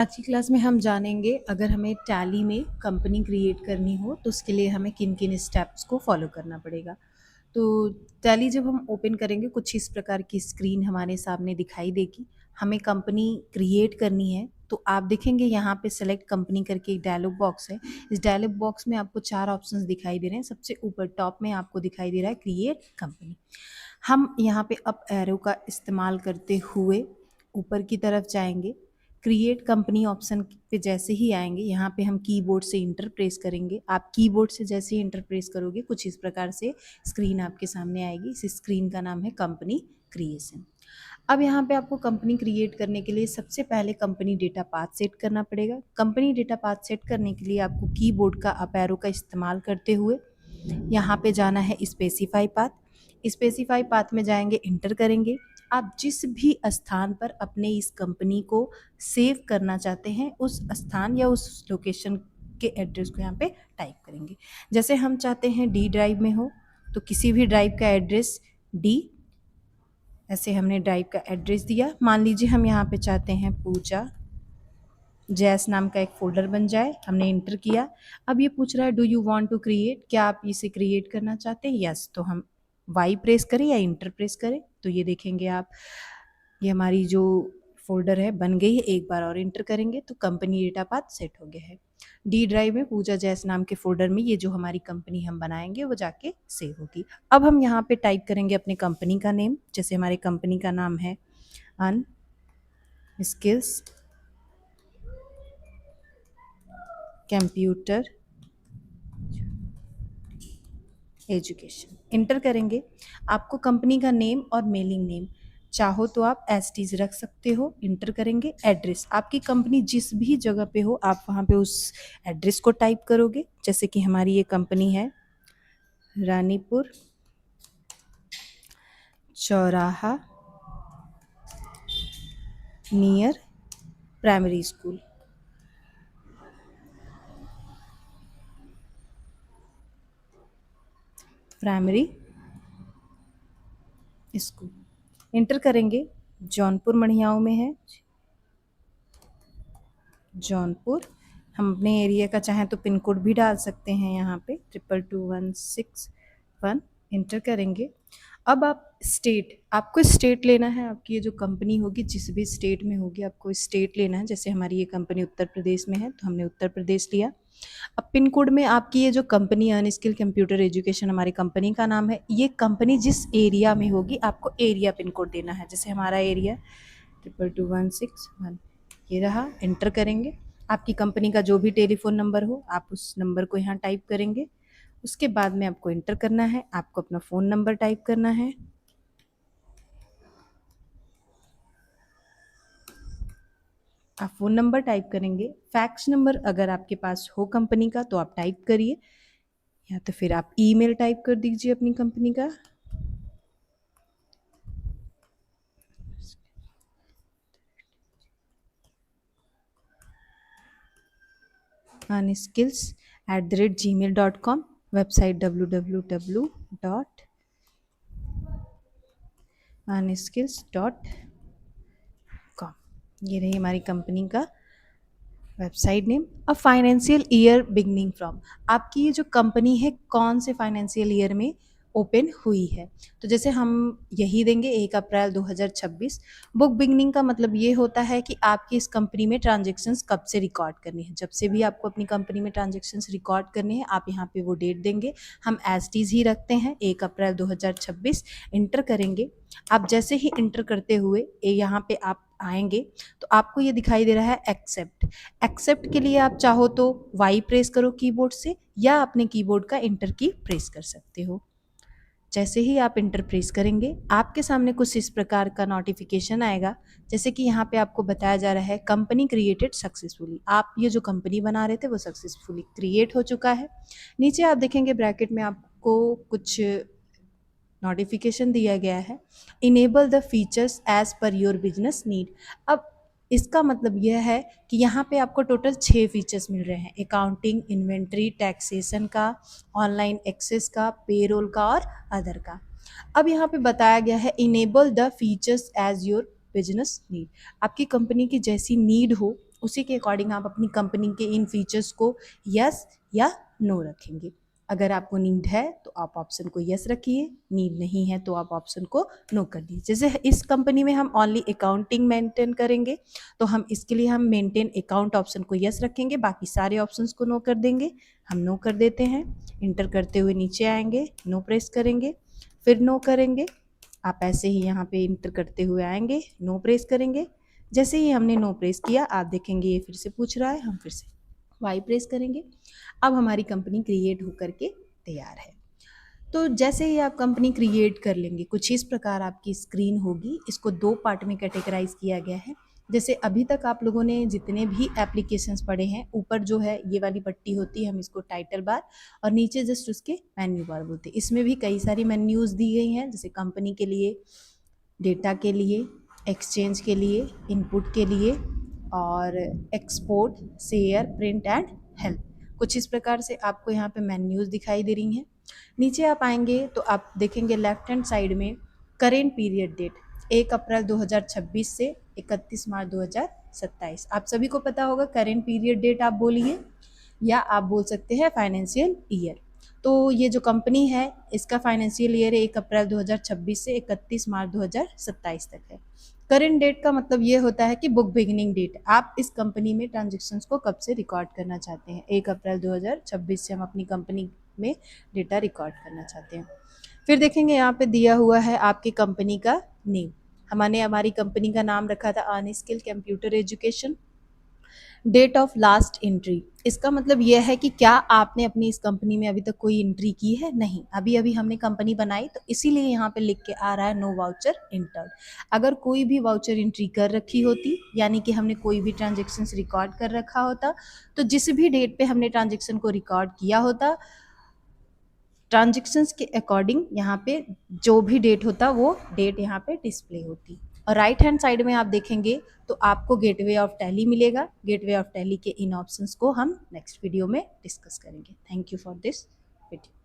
आज की क्लास में हम जानेंगे अगर हमें टैली में कंपनी क्रिएट करनी हो तो उसके लिए हमें किन किन स्टेप्स को फॉलो करना पड़ेगा। तो टैली जब हम ओपन करेंगे कुछ इस प्रकार की स्क्रीन हमारे सामने दिखाई देगी। हमें कंपनी क्रिएट करनी है तो आप देखेंगे यहाँ पे सेलेक्ट कंपनी करके एक डायलॉग बॉक्स है। इस डायलॉग बॉक्स में आपको 4 ऑप्शंस दिखाई दे रहे हैं। सबसे ऊपर टॉप में आपको दिखाई दे रहा है क्रिएट कंपनी। हम यहाँ पे अप एरो का इस्तेमाल करते हुए ऊपर की तरफ जाएंगे। क्रिएट कंपनी ऑप्शन पे जैसे ही आएंगे यहाँ पे हम कीबोर्ड से इंटर प्रेस करेंगे। आप कीबोर्ड से जैसे ही इंटर प्रेस करोगे कुछ इस प्रकार से स्क्रीन आपके सामने आएगी। इस स्क्रीन का नाम है कंपनी क्रिएशन। अब यहाँ पे आपको कंपनी क्रिएट करने के लिए सबसे पहले कंपनी डेटा पाथ सेट करना पड़ेगा। कंपनी डेटा पाथ सेट करने के लिए आपको कीबोर्ड का अप एरो का इस्तेमाल करते हुए यहाँ पे जाना है स्पेसिफाई पाथ। स्पेसिफाई पाथ में जाएंगे, इंटर करेंगे। आप जिस भी स्थान पर अपने इस कंपनी को सेव करना चाहते हैं उस स्थान या उस लोकेशन के एड्रेस को यहाँ पे टाइप करेंगे। जैसे हम चाहते हैं डी ड्राइव में हो तो किसी भी ड्राइव का एड्रेस डी, ऐसे हमने ड्राइव का एड्रेस दिया। मान लीजिए हम यहाँ पे चाहते हैं पूजा जैस नाम का एक फोल्डर बन जाए, हमने इंटर किया। अब ये पूछ रहा है do you want to create, क्या आप इसे क्रिएट करना चाहते हैं? यस, तो हम वाई प्रेस करें या इंटर प्रेस करें तो ये देखेंगे आप ये हमारी जो फोल्डर है बन गई है। एक बार और इंटर करेंगे तो कंपनी डेटा पाथ सेट हो गया है। डी ड्राइव में पूजा जैस नाम के फोल्डर में ये जो हमारी कंपनी हम बनाएंगे वो जाके सेव होगी। अब हम यहाँ पे टाइप करेंगे अपने कंपनी का नेम। जैसे हमारी कंपनी का नाम है अन स्किल्स कंप्यूटर एजुकेशन, इंटर करेंगे। आपको कंपनी का नेम और मेलिंग नेम चाहो तो आप एज टीज रख सकते हो। इंटर करेंगे। एड्रेस, आपकी कंपनी जिस भी जगह पे हो आप वहाँ पे उस एड्रेस को टाइप करोगे। जैसे कि हमारी ये कंपनी है रानीपुर चौराहा near primary school. Primary school, inter करेंगे। जौनपुर मढ़ियाओं में है, जौनपुर। हम अपने एरिया का चाहें तो पिन कोड भी डाल सकते हैं यहाँ पे 222161। इंटर करेंगे। अब आप स्टेट, आपको स्टेट लेना है। आपकी ये जो कंपनी होगी जिस भी स्टेट में होगी आपको स्टेट लेना है। जैसे हमारी ये कंपनी उत्तर प्रदेश में है तो हमने उत्तर प्रदेश लिया। अब पिन कोड में आपकी ये जो कंपनी अनस्किल कंप्यूटर एजुकेशन हमारी कंपनी का नाम है, ये कंपनी जिस एरिया में होगी आपको एरिया पिन कोड देना है। जैसे हमारा एरिया 222161 ये रहा। इंटर करेंगे। आपकी कंपनी का जो भी टेलीफोन नंबर हो आप उस नंबर को यहाँ टाइप करेंगे। उसके बाद में आपको इंटर करना है, आपको अपना फ़ोन नंबर टाइप करना है। आप फ़ोन नंबर टाइप करेंगे। फैक्स नंबर अगर आपके पास हो कंपनी का तो आप टाइप करिए, या तो फिर आप ईमेल टाइप कर दीजिए अपनी कंपनी का। unskills@gmail.com, website www.unskills.com। ये रही हमारी कंपनी का वेबसाइट नेम। अब फाइनेंशियल ईयर बिगनिंग फ्रॉम, आपकी ये जो कंपनी है कौन से फाइनेंशियल ईयर में ओपन हुई है। तो जैसे हम यही देंगे 1 अप्रैल 2026। बुक बिगनिंग का मतलब ये होता है कि आपकी इस कंपनी में ट्रांजेक्शन्स कब से रिकॉर्ड करनी है। जब से भी आपको अपनी कंपनी में ट्रांजेक्शन्स रिकॉर्ड करने हैं आप यहाँ पे वो डेट देंगे। हम एज टीज ही रखते हैं 1 अप्रैल 2026। इंटर करेंगे। आप जैसे ही इंटर करते हुए यहाँ पे आप आएंगे तो आपको ये दिखाई दे रहा है एक्सेप्ट। एक्सेप्ट के लिए आप चाहो तो वाई प्रेस करो कीबोर्ड से, या अपने कीबोर्ड का इंटर की प्रेस कर सकते हो। जैसे ही आप इंटर प्रेस करेंगे आपके सामने कुछ इस प्रकार का नोटिफिकेशन आएगा। जैसे कि यहाँ पे आपको बताया जा रहा है कंपनी क्रिएटेड सक्सेसफुली, आप ये जो कंपनी बना रहे थे वो सक्सेसफुली क्रिएट हो चुका है। नीचे आप देखेंगे ब्रैकेट में आपको कुछ नोटिफिकेशन दिया गया है, enable the features as per your business need. अब इसका मतलब यह है कि यहाँ पे आपको टोटल 6 फीचर्स मिल रहे हैं, अकाउंटिंग, इन्वेंट्री, टैक्सेशन का, ऑनलाइन एक्सेस का, पेरोल का और अदर का। अब यहाँ पे बताया गया है enable the features as your business need, आपकी कंपनी की जैसी नीड हो उसी के अकॉर्डिंग आप अपनी कंपनी के इन फीचर्स को यस या नो रखेंगे। अगर आपको नीड है तो आप ऑप्शन को यस रखिए, नीड नहीं है तो आप ऑप्शन को नो कर दीजिए। जैसे इस कंपनी में हम ओनली अकाउंटिंग मेंटेन करेंगे, तो हम इसके लिए हम मेंटेन अकाउंट ऑप्शन को यस रखेंगे, बाकी सारे ऑप्शंस को नो कर देंगे। हम नो कर देते हैं, इंटर करते हुए नीचे आएंगे, नो प्रेस करेंगे, फिर नो करेंगे। आप ऐसे ही यहाँ पे इंटर करते हुए आएंगे, नो प्रेस करेंगे। जैसे ही हमने नो प्रेस किया, आप देखेंगे ये फिर से पूछ रहा है, हम फिर से वाई प्रेस करेंगे। अब हमारी कंपनी क्रिएट होकर के तैयार है। तो जैसे ही आप कंपनी क्रिएट कर लेंगे, कुछ इस प्रकार आपकी स्क्रीन होगी। इसको 2 पार्ट में कैटेगराइज किया गया है। जैसे अभी तक आप लोगों ने जितने भी एप्लीकेशंस पढ़े हैं, ऊपर जो है ये वाली पट्टी होती है, हम इसको टाइटल बार, और नीचे जस्ट उसके मेन्यू बार बोलते हैं। इसमें भी कई सारी मेन्यूज़ दी गई हैं, जैसे कंपनी के लिए, डेटा के लिए, एक्सचेंज के लिए, इनपुट के लिए, और export, share, print and help. कुछ इस प्रकार से आपको यहाँ पे मेन्यूज़ दिखाई दे रही हैं। नीचे आप आएंगे तो आप देखेंगे लेफ्ट हैंड साइड में करेंट पीरियड डेट 1 अप्रैल 2026 से 31 मार्च 2027। आप सभी को पता होगा करेंट पीरियड डेट आप बोलिए, या आप बोल सकते हैं फाइनेंशियल ईयर। तो ये जो कंपनी है इसका फाइनेंशियल ईयर 1 अप्रैल 2026 से 31 मार्च 2027 तक है। करेंट डेट का मतलब ये होता है कि बुक बिगिनिंग डेट, आप इस कंपनी में ट्रांजेक्शन्स को कब से रिकॉर्ड करना चाहते हैं। 1 अप्रैल 2026 से हम अपनी कंपनी में डेटा रिकॉर्ड करना चाहते हैं। फिर देखेंगे यहाँ पे दिया हुआ है आपकी कंपनी का नेम। हमने हमारी कंपनी का नाम रखा था unskill computer education. Date of last entry, इसका मतलब यह है कि क्या आपने अपनी इस कंपनी में अभी तक कोई एंट्री की है? नहीं, अभी अभी हमने कंपनी बनाई, तो इसीलिए यहाँ पे लिख के आ रहा है नो वाउचर एंटर्ड। अगर कोई भी वाउचर एंट्री कर रखी होती, यानी कि हमने कोई भी ट्रांजेक्शन रिकॉर्ड कर रखा होता, तो जिस भी डेट पे हमने ट्रांजेक्शन को रिकॉर्ड किया होता, ट्रांजेक्शन्स के अकॉर्डिंग यहाँ पे जो भी डेट होता वो डेट यहाँ पे डिस्प्ले होती। और राइट हैंड साइड में आप देखेंगे तो आपको गेटवे ऑफ टैली मिलेगा। गेटवे ऑफ टैली के इन ऑप्शंस को हम नेक्स्ट वीडियो में डिस्कस करेंगे। Thank you for this video.